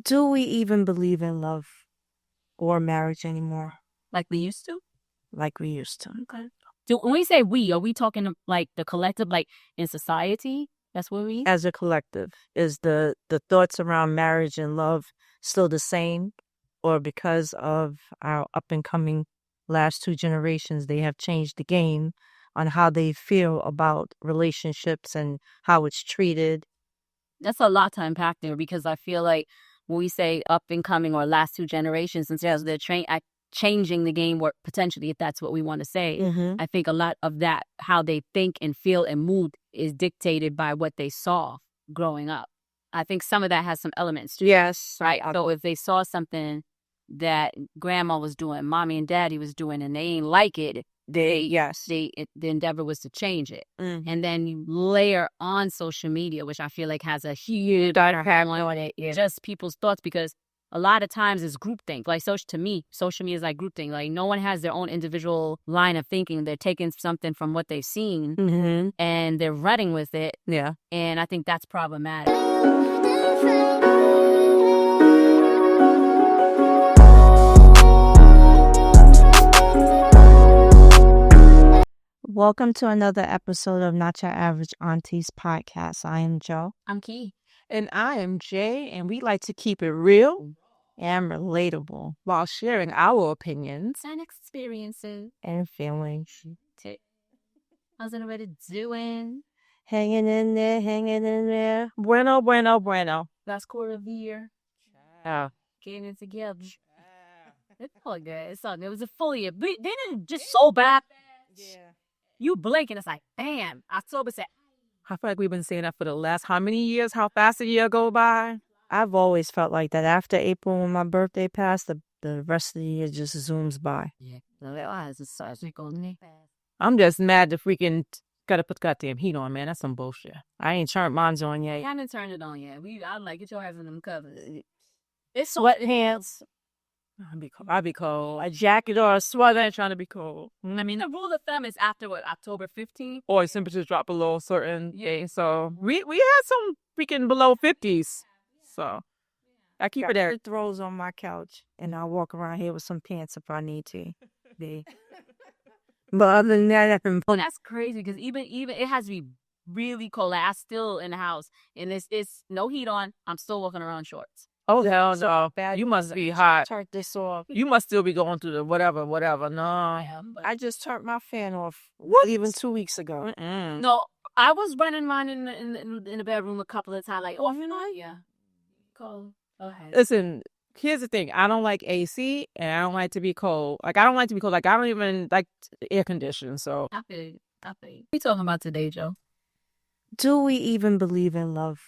Do we even believe in love or marriage anymore Like we used to? like we used to? Okay. When we say we, are we talking like the collective, like in society? That's what we. As a collective, is the thoughts around marriage and love still the same? Or because of our up and coming last two generations, they have changed the game on how they feel about relationships and how it's treated? That's a lot to unpack there because I feel like when we say up and coming or last two generations, since they're changing the game, or potentially, if that's what we want to say, Mm-hmm. I think a lot of that, how they think and feel and move, is dictated by what they saw growing up. I think some of that has some elements to it, Yes. right? So if they saw something that grandma was doing, mommy and daddy was doing, and they ain't like it, Yes. the endeavor was to change it. Mm. And then you layer on social media, which I feel like has a huge impact on it, just people's thoughts, because a lot of times it's groupthink. Like, to me, social media is like groupthink. Like, no one has their own individual line of thinking. They're taking something from what they've seen Mm-hmm. and they're running with it. Yeah. And I think that's problematic. Welcome to another episode of Not Your Average Aunties podcast. I am Joe. I'm Key. And I am Jay, and we like to keep it real And relatable while sharing our opinions. And experiences. and feelings. How's everybody doing? Hanging in there, hanging in there. Bueno, bueno, bueno. Last quarter of the year. Yeah. Getting it together. It's all good. It's all good. It was a full year. They didn't just so bad. Yeah. You blink and it's like, bam. October said, I feel like we've been saying that for the last how many years? How fast a year go by? I've always felt like that. After April, when my birthday passed, the rest of the year just zooms by. yeah. The little eyes is such a golden. I'm just mad the freaking gotta put goddamn heat on, man. That's some bullshit. I ain't turned mine on I yet. haven't turned it on yet. I'd like get your ass in them covers. It's Sweatpants, I be cold. A jacket or a sweater ain't trying to be cold. I mean, the rule of thumb is after what, October 15th? Or temperatures drop below a certain so we had some freaking below 50s. So I keep it there. it throws on my couch, and I'll walk around here with some pants if I need to. But other than that, Oh, that's crazy because even it has to be really cold. Like, I'm still in the house and it's no heat on. I'm still walking around shorts. Oh hell no! You must be hot. turn this off. You must still be going through the whatever. No. I just turned my fan off. What? Even 2 weeks ago. Mm-mm. No, I was running mine in the bedroom a couple of times. Like, oh, you know, yeah, cold. Go ahead. Listen, here's the thing. I don't like AC, and I don't like to be cold. Like I don't like to be cold. Like I don't even like air conditioning. So I feel you. What we talking about today, Joe? Do we even believe in love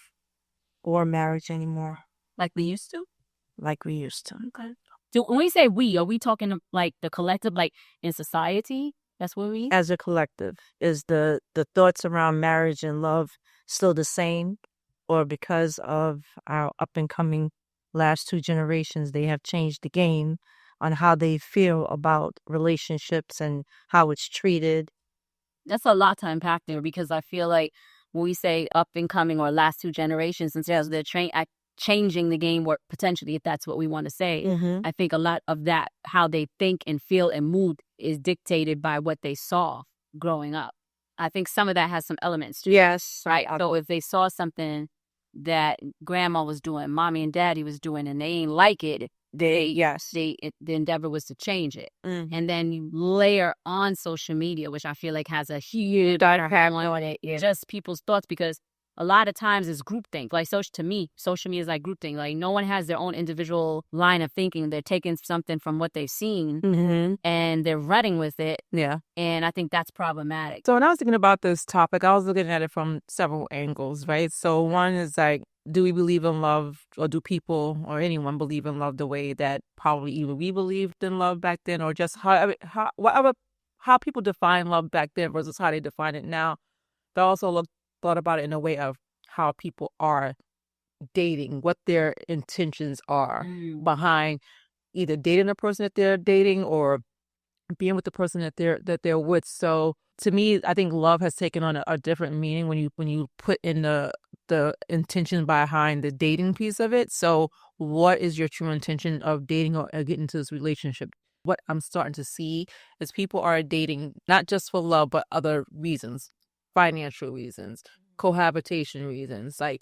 or marriage anymore Like we used to? like we used to? Okay. When we say we, are we talking like the collective, like in society? That's what we. As a collective, is the thoughts around marriage and love still the same? Or because of our up and coming last two generations, they have changed the game on how they feel about relationships and how it's treated? That's a lot to unpack there because I feel like when we say up and coming or last two generations, since they're changing the game, or potentially, if that's what we want to say, Mm-hmm. I think a lot of that, how they think and feel and move, is dictated by what they saw growing up. I think some of that has some elements to it, Yes. right? So if they saw something that grandma was doing, mommy and daddy was doing, and they ain't like it, the endeavor was to change it. Mm. And then you layer on social media, which I feel like has a huge impact on it, just people's thoughts, because a lot of times it's groupthink. Like, to me, social media is like groupthink. Like, no one has their own individual line of thinking. They're taking something from what they've seen Mm-hmm. and they're running with it. yeah. And I think that's problematic. So when I was thinking about this topic, I was looking at it from several angles, right? So one is like, do we believe in love, or do people or anyone believe in love the way that probably even we believed in love back then, or just how people define love back then versus how they define it now? But I also thought about it in a way of how people are dating, what their intentions are behind either dating the person that they're dating or being with the person that they're with. So to me, I think love has taken on a different meaning when you put in the intention behind the dating piece of it. So what is your true intention of dating or getting into this relationship? What I'm starting to see is people are dating not just for love, but other reasons, financial reasons, cohabitation reasons. Like,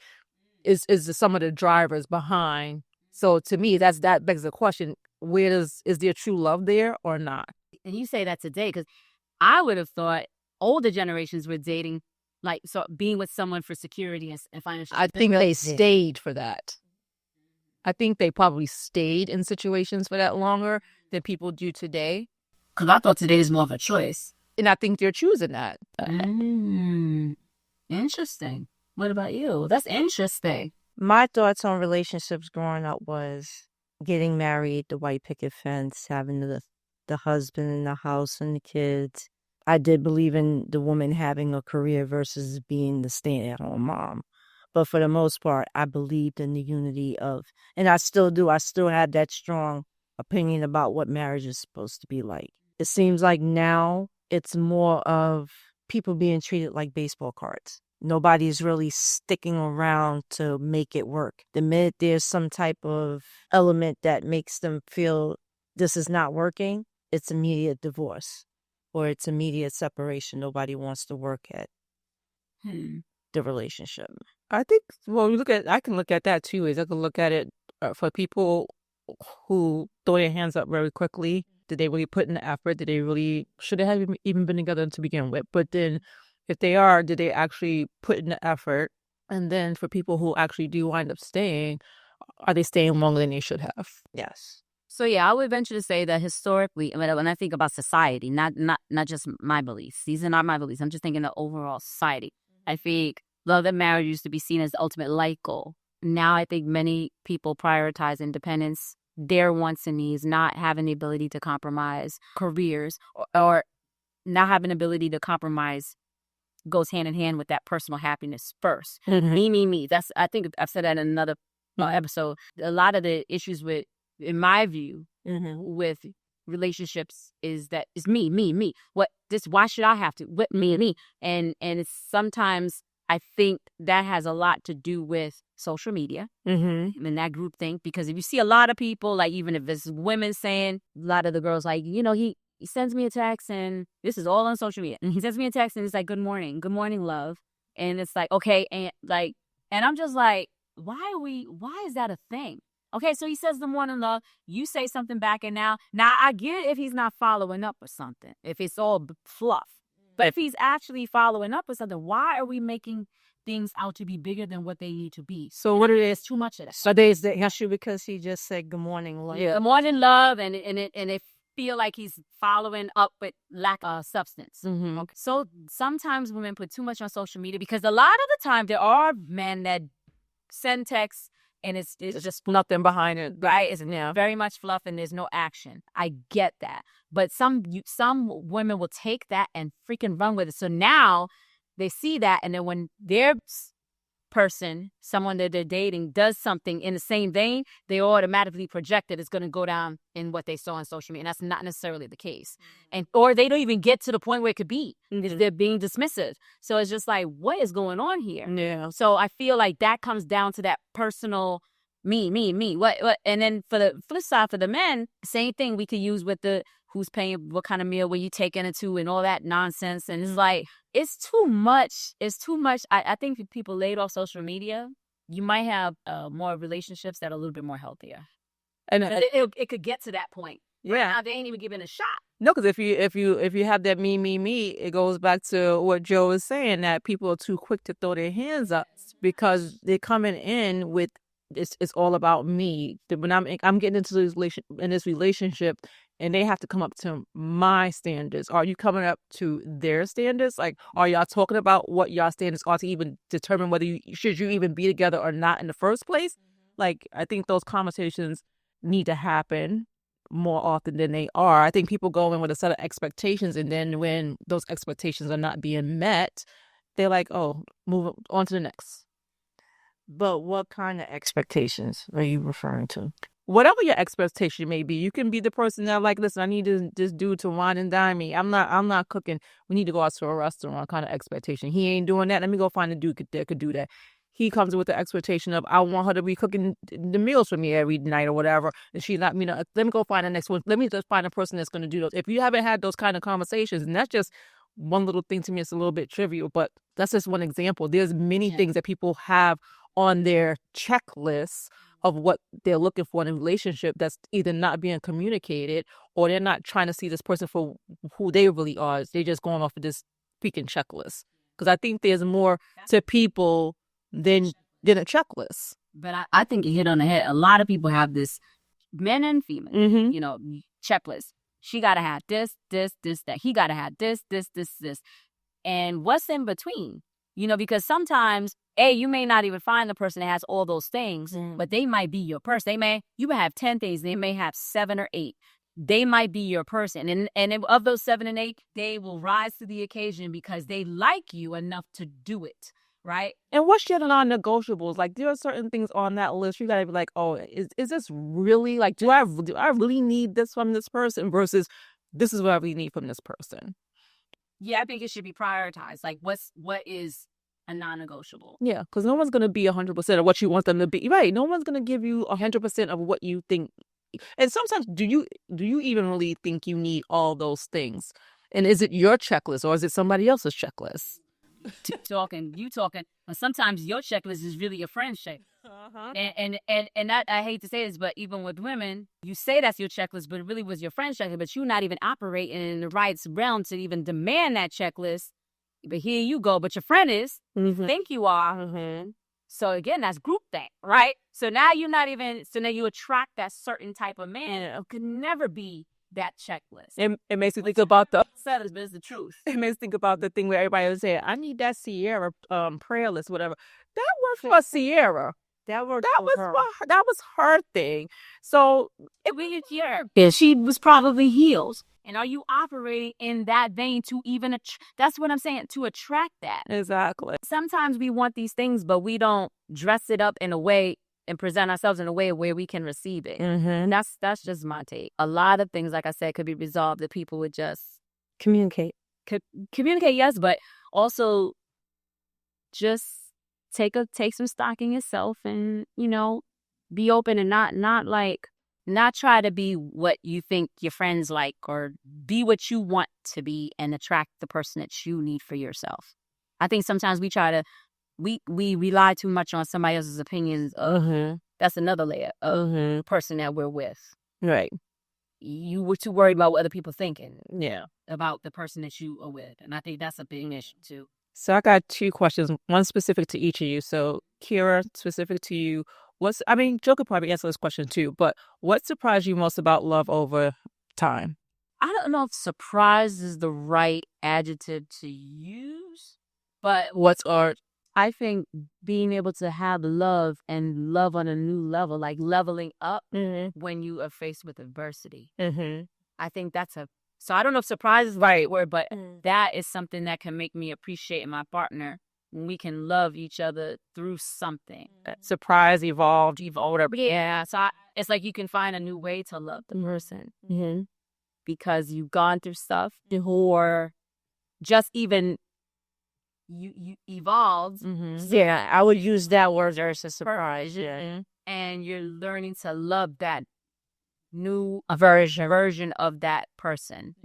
is some of the drivers behind. So to me, that begs the question: is there true love there or not? And you say that today because I would have thought older generations were dating, like, so being with someone for security and financial. I think they stayed for that. I think they probably stayed in situations for that longer than people do today. Because I thought today is more of a choice. And I think they're choosing that. Interesting. What about you? That's interesting. My thoughts on relationships growing up was getting married, the white picket fence, having the husband in the house and the kids. I did believe in the woman having a career versus being the stay-at-home mom. But for the most part, I believed in the unity of, and I still do, I still had that strong opinion about what marriage is supposed to be like. It seems like now it's more of people being treated like baseball cards. Nobody's really sticking around to make it work. The minute there's some type of element that makes them feel this is not working, it's immediate divorce or it's immediate separation. Nobody wants to work at the relationship. I think, well, I can look at that two ways. I can look at it for people who throw their hands up very quickly. Did they really put in the effort? Did they really, should they have even been together to begin with? But then if they are, did they actually put in the effort? And then for people who actually do wind up staying, are they staying longer than they should have? Yes. So yeah, I would venture to say that historically, when I think about society, not just my beliefs, these are not my beliefs. I'm just thinking the overall society. I think love and marriage used to be seen as the ultimate life goal. Now I think many people prioritize independence, their wants and needs, not having the ability to compromise careers or not having the ability to compromise goes hand in hand with that personal happiness first. Me. That's, I think I've said that in another episode. A lot of the issues with, in my view, with relationships is that it's me. Why should I have to? What me? And it's sometimes I think that has a lot to do with social media and that group thing. Because if you see a lot of people, like even if it's women saying, a lot of the girls like, he sends me a text and this is all on social media. And he sends me a text and it's like, good morning, love. And it's like, okay. And I'm just like, why is that a thing? Okay, so he says the morning love, you say something back, and now I get it if he's not following up with something, if it's all fluff. But if he's actually following up with something, why are we making things out to be bigger than what they need to be? So what it is, too much of that. So there's the issue because he just said good morning love. Yeah, good morning love, and it feel like he's following up with lack of substance. Okay. So sometimes women put too much on social media because a lot of the time there are men that send texts and it's just nothing behind it, right? It's very much fluff and there's no action. I get that, but some women will take that and freaking run with it. So now they see that, and then when their person, someone that they're dating, does something in the same vein, they automatically project that it's going to go down in what they saw on social media, and that's not necessarily the case. And or they don't even get to the point where it could be. They're being dismissive. So it's just like, what is going on here? Yeah. So I feel like that comes down to that personal me. What? And then for the flip side, for the men, same thing we could use with the who's paying what kind of meal, where you taking it to, and all that nonsense. And it's like, it's too much. I think if people laid off social media, you might have more relationships that are a little bit more healthier. And it could get to that point. Yeah. Right now, they ain't even giving a shot. No, because if you have that me, it goes back to what Joe was saying, that people are too quick to throw their hands up because they're coming in with it's all about me. When I'm getting into this relationship, and they have to come up to my standards. Are you coming up to their standards? Like, are y'all talking about what y'all standards are to even determine whether you should even be together or not in the first place? Like, I think those conversations need to happen more often than they are. I think people go in with a set of expectations, and then when those expectations are not being met, they're like, oh, move on to the next. But what kind of expectations are you referring to? whatever your expectation may be, you can be the person that like, listen, I need this dude to wine and dine me. I'm not cooking. We need to go out to a restaurant kind of expectation. He ain't doing that. Let me go find a dude that could do that. He comes with the expectation of, I want her to be cooking the meals for me every night or whatever. And she let me know, let me go find the next one. Let me just find a person that's going to do those. If you haven't had those kind of conversations, and that's just one little thing to me, it's a little bit trivial, but that's just one example. There's many things that people have on their checklists of what they're looking for in a relationship that's either not being communicated, or they're not trying to see this person for who they really are. They're just going off of this freaking checklist. Because I think there's more to people than a checklist. But I think you hit on the head. A lot of people have this, men and female, checklist. She got to have this, that. He got to have this. And what's in between? Because sometimes, you may not even find the person that has all those things, but they might be your person. You may have 10 things. They may have 7 or 8. They might be your person. And of those 7 and 8, they will rise to the occasion because they like you enough to do it. Right. And what's your non-negotiables? Like, there are certain things on that list you gotta be like, oh, is this really, like, do I really need this from this person versus this is what I really need from this person? Yeah, I think it should be prioritized. Like, what is a non-negotiable? Yeah, because no one's gonna be 100% of what you want them to be. Right? No one's gonna give you 100% of what you think. And sometimes, do you even really think you need all those things? And is it your checklist or is it somebody else's checklist? You talking, but sometimes your checklist is really your friend's checklist. And that, I hate to say this, but even with women, you say that's your checklist, but it really was your friend's checklist, but you're not even operating in the right realm to even demand that checklist. But here you go, but your friend is, you think you are. So again, that's groupthink, right? So now you're not even, so now you attract that certain type of man. It could never be that checklist. It makes me think about but it's the truth. It makes me think about the thing where everybody was saying, I need that Sierra prayer list, whatever. That worked for Sierra. That was her thing. So it was your. She was probably healed. And are you operating in that vein to even, that's what I'm saying, to attract that? Exactly. Sometimes we want these things, but we don't dress it up in a way and present ourselves in a way where we can receive it. And that's just my take. A lot of things, like I said, could be resolved if people would just communicate. Communicate, yes, but also just take some stock in yourself and, be open and not try to be what you think your friends like, or be what you want to be and attract the person that you need for yourself. I think sometimes we try to, we rely too much on somebody else's opinions. That's another layer of the person that we're with. Right. You were too worried about what other people thinking. Yeah. About the person that you are with. And I think that's a big issue too. So I got 2 questions, one specific to each of you. So Kira, specific to you, Joe could probably answer this question too, but what surprised you most about love over time? I don't know if surprise is the right adjective to use, but I think being able to have love and love on a new level, like leveling up when you are faced with adversity. I think so I don't know if surprise is the right word, but that is something that can make me appreciate my partner when we can love each other through something. Surprise, evolved, whatever. Yeah, so it's like you can find a new way to love the person because you've gone through stuff, or just even you evolved. Yeah, I would use that word as a surprise. And you're learning to love that new version of that person.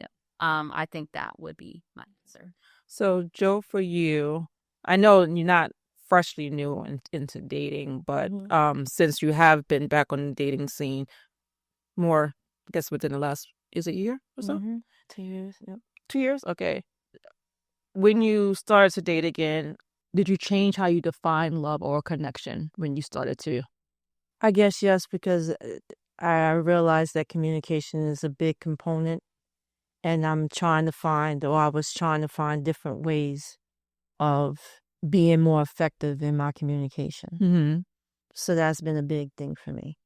I think that would be my answer. So Joe, for you, I know you're not freshly new into dating, but since you have been back on the dating scene more, I guess within the last, is it a year or so? 2 years. Yep. 2 years? Okay. When you started to date again, did you change how you define love or connection when you started to? I guess yes, because I realized that communication is a big component, and I was trying to find different ways of being more effective in my communication. So that's been a big thing for me.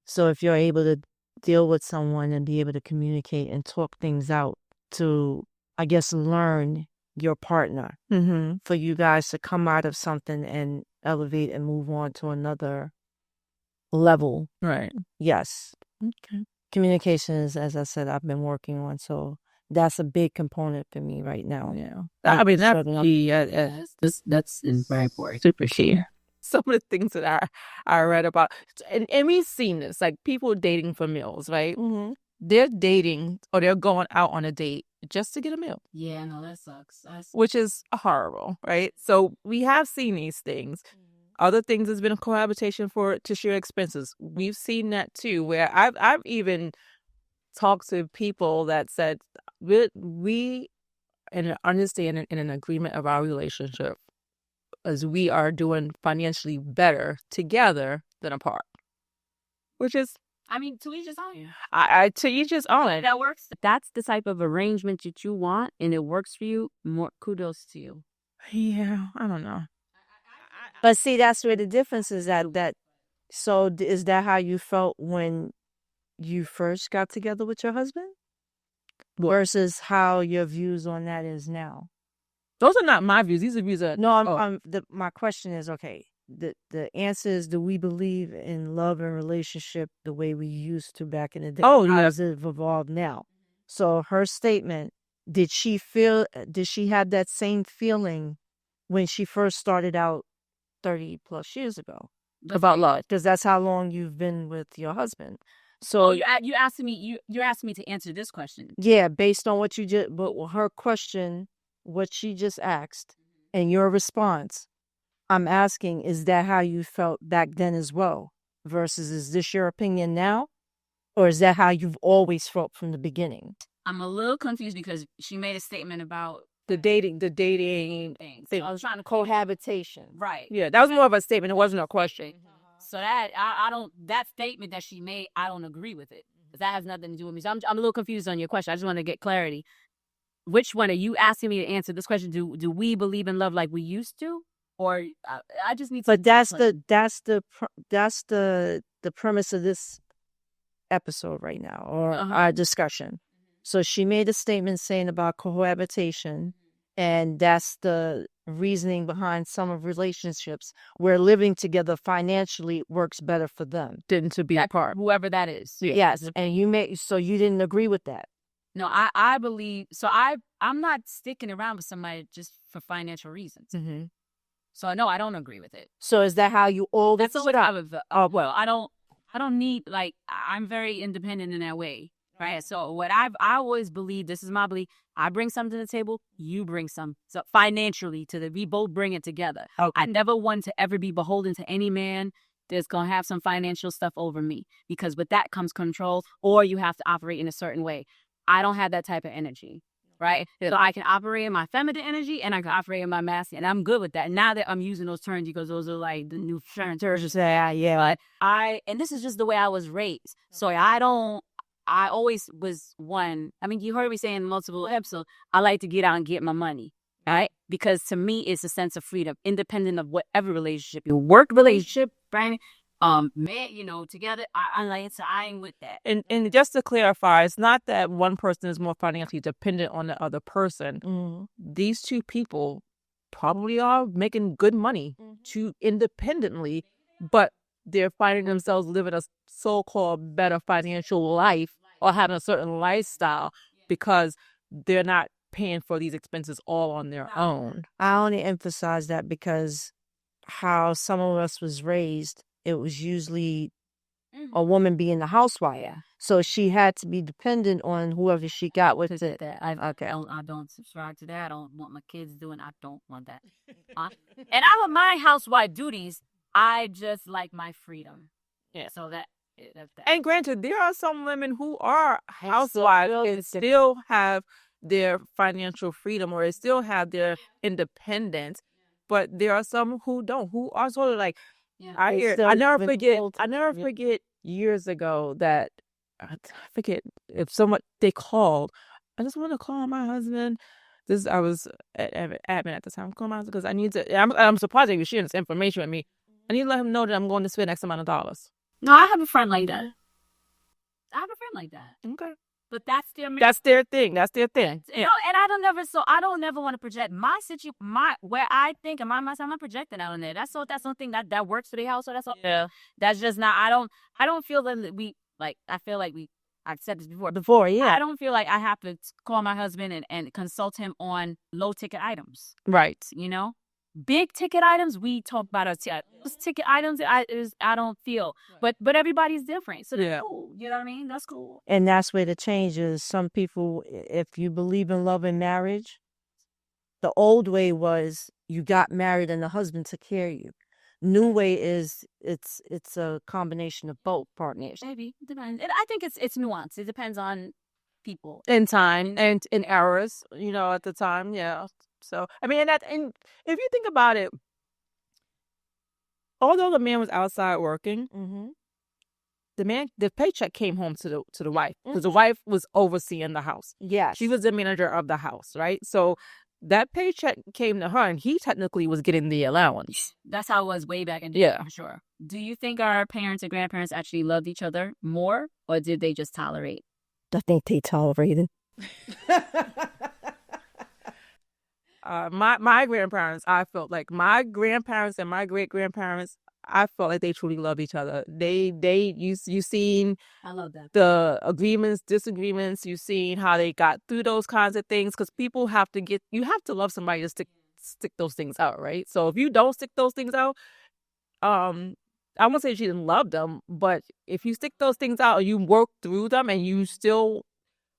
So if you're able to deal with someone and be able to communicate and talk things out to, I guess, learn your partner, for you guys to come out of something and elevate and move on to another level. Right. Yes. Okay. Communication is, as I said, I've been working on. So that's a big component for me right now. Yeah. I'm I mean, that's struggling. key. That's very important. Super key. Some of the things that I read about, and we've seen this, like people dating for meals, right? Mm-hmm. They're dating or they're going out on a date just to get a meal. Yeah, no, that sucks. Which is horrible, right? So we have seen these things. Other things has been a cohabitation to share expenses. We've seen that too, where I've even talked to people that said we in an understanding in an agreement of our relationship as we are doing financially better together than apart. Which is, I mean, to each his own. I to each his own. That works. That's the type of arrangement that you want, and it works for you. More kudos to you. Yeah, I don't know. But see, that's where the difference is at. Is that how you felt when you first got together with your husband? Versus how your views on that is now? Those are not my views. These are views that... No, my question is, okay, the answer is, do we believe in love and relationship the way we used to back in the day? Oh, How yeah. does it evolve now? So her statement, did she have that same feeling when she first started out 30 plus years ago about love? Because that's how long you've been with your husband. So you're asking me to answer this question. yeah, based on what you just, but her question, what she just asked, and your response, I'm asking, is that how you felt back then as well? Versus, is this your opinion now? Or is that how you've always felt from the beginning? I'm a little confused because she made a statement about the dating things. thing. I was trying to Cohabitation. right. Yeah, that was more of a statement. It wasn't a question. So that I don't that statement that she made, I don't agree with it. That has nothing to do with me. So I'm a little confused on your question. I just want to get clarity. Which one are you asking me to answer this question? Do we believe in love like we used to, or I just need to? But that's the premise of this episode right now, or our discussion. So she made a statement saying about cohabitation, and that's the reasoning behind some of relationships where living together financially works better for them than to be apart. Whoever that is. Yes, and you didn't agree with that. No, I believe so. I'm not sticking around with somebody just for financial reasons. Mm-hmm. So no, I don't agree with it. So is that how you always? That's what I would. Well, I don't need, like, I'm very independent in that way, right? So what I always believe, this is my belief. I bring something to the table, you bring some. So financially, we both bring it together. Okay. I never want to ever be beholden to any man that's gonna have some financial stuff over me, because with that comes control, or you have to operate in a certain way. I don't have that type of energy. Right? So I can operate in my feminine energy and I can operate in my masculine. And I'm good with that. Now that I'm using those terms, because those are like the new terms. Yeah. And this is just the way I was raised. So I always was one. I mean, you heard me saying in multiple episodes, I like to get out and get my money. Right? Because to me, it's a sense of freedom, independent of whatever relationship, your work relationship, right? Man, together, I ain't with that. And just to clarify, it's not that one person is more financially dependent on the other person. Mm-hmm. These two people probably are making good money independently, but they're finding themselves living a so-called better financial life or having a certain lifestyle because they're not paying for these expenses all on their own. I only emphasize that because how some of us was raised, it was usually a woman being the housewife. Yeah. So she had to be dependent on whoever she got with it. I don't subscribe to that. I don't want my kids doing. I don't want that. And I don't mind housewife duties. I just like my freedom. Yeah. So that's that. And granted, there are some women who are housewives and still have their financial freedom, or they still have their independence. But there are some who don't, who are sort of like, I never forget years ago that, I forget if they called. I just want to call my husband. I was at admin at the time. Call my husband because I need to. I'm surprised that you're sharing this information with me. I need to let him know that I'm going to spend X amount of dollars. No, I have a friend like that. Okay. But that's their That's their thing. That's their thing. You know, and I don't never want to project where I think and myself. I'm not projecting out on there. That's something that works for the house. So that's all. Yeah. That's just not. I don't feel that I feel like I've said this before. Before, yeah. I don't feel like I have to call my husband and consult him on low ticket items. Right. You know, big ticket items we talk about. Those ticket items I don't feel. But everybody's different. So that's cool. You know what I mean? That's cool. And that's where the change is. Some people, if you believe in love and marriage, the old way was you got married and the husband took care of you. New way is it's a combination of both partners. Maybe it depends. I think it's nuanced. It depends on people In time and in errors, you know, at the time, yeah. So I mean, and if you think about it, although the man was outside working, the paycheck came home to the wife because the wife was overseeing the house. Yes, she was the manager of the house, right? So that paycheck came to her, and he technically was getting the allowance. That's how it was way back in the day, for sure. Do you think our parents and grandparents actually loved each other more, or did they just tolerate? I think they tolerated. My grandparents, I felt like my grandparents and my great grandparents, I felt like they truly love each other. You seen I love that. the agreements, disagreements. You seen how they got through those kinds of things because people you have to love somebody to stick those things out, right? So if you don't stick those things out, I won't say she didn't love them, but if you stick those things out and you work through them and you still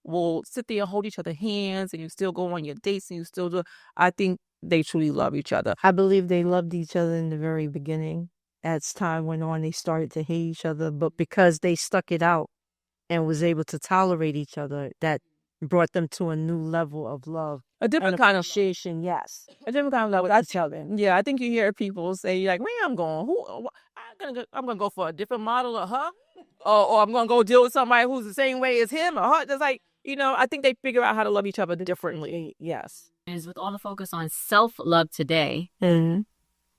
will sit there and hold each other's hands and you still go on your dates and you still do, I think they truly love each other. I believe they loved each other in the very beginning. As time went on, they started to hate each other, but because they stuck it out and was able to tolerate each other, that brought them to a new level of love. A different kind of appreciation, yes. A different kind of love with each other. Yeah, I think you hear people say like, "Man, I'm gonna go for a different model of her, or I'm gonna go deal with somebody who's the same way as him or her." Just like, you know, I think they figure out how to love each other differently. Yes. Is with all the focus on self-love today,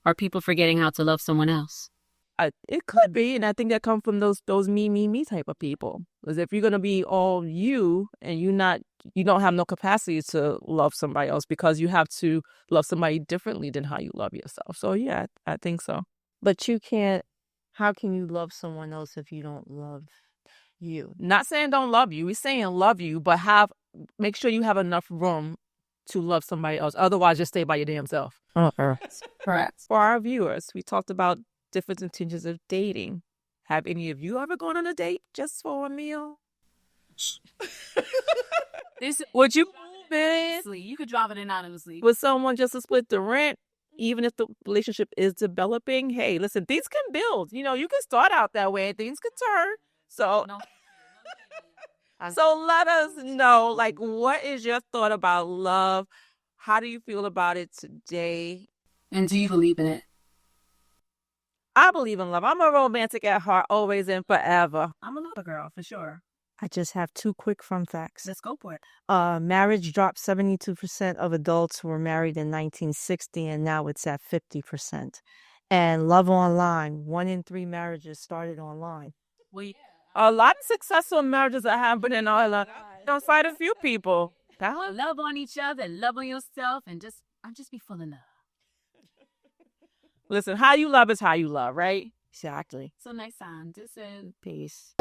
are people forgetting how to love someone else? It could be, and I think that comes from those me type of people. Because if you're gonna be all you and you don't have no capacity to love somebody else because you have to love somebody differently than how you love yourself. So yeah, I think so. But you can't. How can you love someone else if you don't love you? Not saying don't love you. We're saying love you, but make sure you have enough room to love somebody else. Otherwise, just stay by your damn self. Correct. For our viewers, we talked about different intentions of dating. Have any of you ever gone on a date just for a meal? Would you move in? You could drop it anonymously. With someone just to split the rent, even if the relationship is developing? Hey, listen, things can build. You know, you can start out that way. Things can turn. So... So let us know, like, what is your thought about love? How do you feel about it today? And do you believe in it? I believe in love. I'm a romantic at heart, always and forever. I'm a lover girl, for sure. I just have 2 quick fun facts. Let's go for it. Marriage dropped. 72% of adults were married in 1960, and now it's at 50%. And love online. 1 in 3 marriages started online. A lot of successful marriages are happening all outside a few people. Love on each other, love on yourself, and just be full of love. Listen, how you love is how you love, right? Exactly. So next time, this is peace.